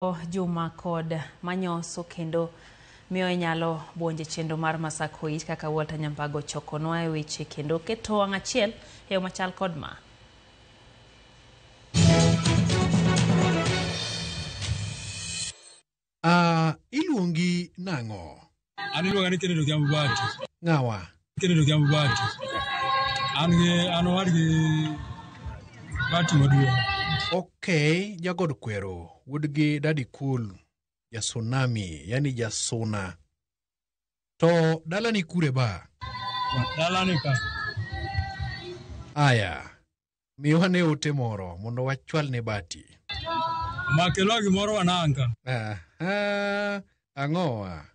Juma kod manyoso kendo miyo nyalo buonje chendo mar Masakoit kaka Walter Nyambago chokonwa e weche kendo keto wang' achiel e yo machal kod ma. Iluongi nang'o? Iluonga ni Kennedy Kiambati. Ng'awa? Kennedy Kiambati. An wadgi Bati maduong'. Okay, jagod kwero, wuodgi Daddy Cool, ja Tsunami, yani ja Suna. To dalani kure ba? Dalani ka. Aya, miwane ote moro mondo wachwal ne Bati. Makelo gimoro wananga. Ang'owa?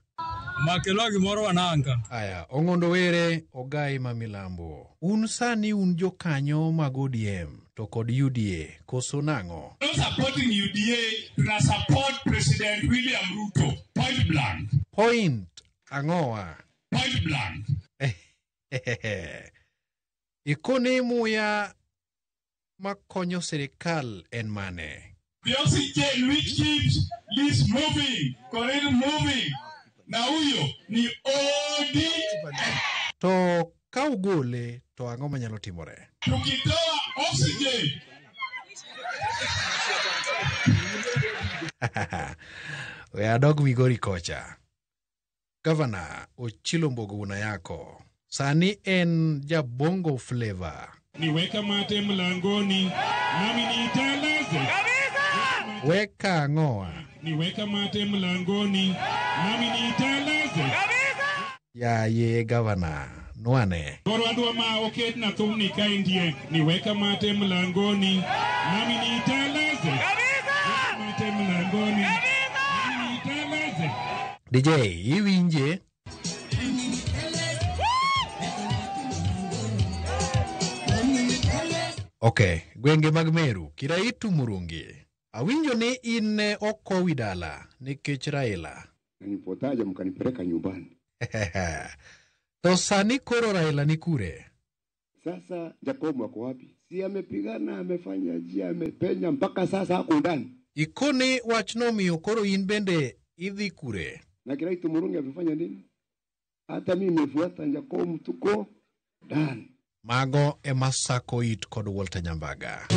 Makelo gimoro wananga. Aya, Ong'ondo Were, Ogai ma Milambo. Un sani un jokanyo mag ODM to kod UDA, koso nang'o? Not supporting UDA, to support President William Ruto. Point blank. Point ang'owa? Point blank. Ikone muya makonyo serikal en mane? The oxygen which keeps this moving, correct moving. Na huyo ni ODM. To ka ugole to ang'o manyalo timore? Tukitoa oxygen. We adog Migori kocha. Governor Ochilo Mbogo Unayako sani en jabongo flavor. Niweka mate mlangoni nami niteleze. Weka ang'owa? Niweka mate mlangoni nami niteleze. Yaye Governor, nwane. Koro adwa ma oket na thumni ka indie. Niweka mate mlangoni nami niteleze. Niweka mate mlangoni nami niteleze. DJ, iwinje? Okay, gwenge mag Meru, Kiraitu Murungi. Awinjo ni in oko widala nikech Raila. Nanipotaje mkanipeleka nyumbani. To sani koro Raila ni kure? Sasa Jacob wako wapi? Si amepigana, amefanya njia, amepenya mpaka sasa hako ndani. Ikone wachno miyo koro in bende idhi kure? Na Kiraitu Murungi amefanya nini? Hata mimi nimefuata Jacob, tuko ndani. Mago e Masakoit kod Walter Nyambaga.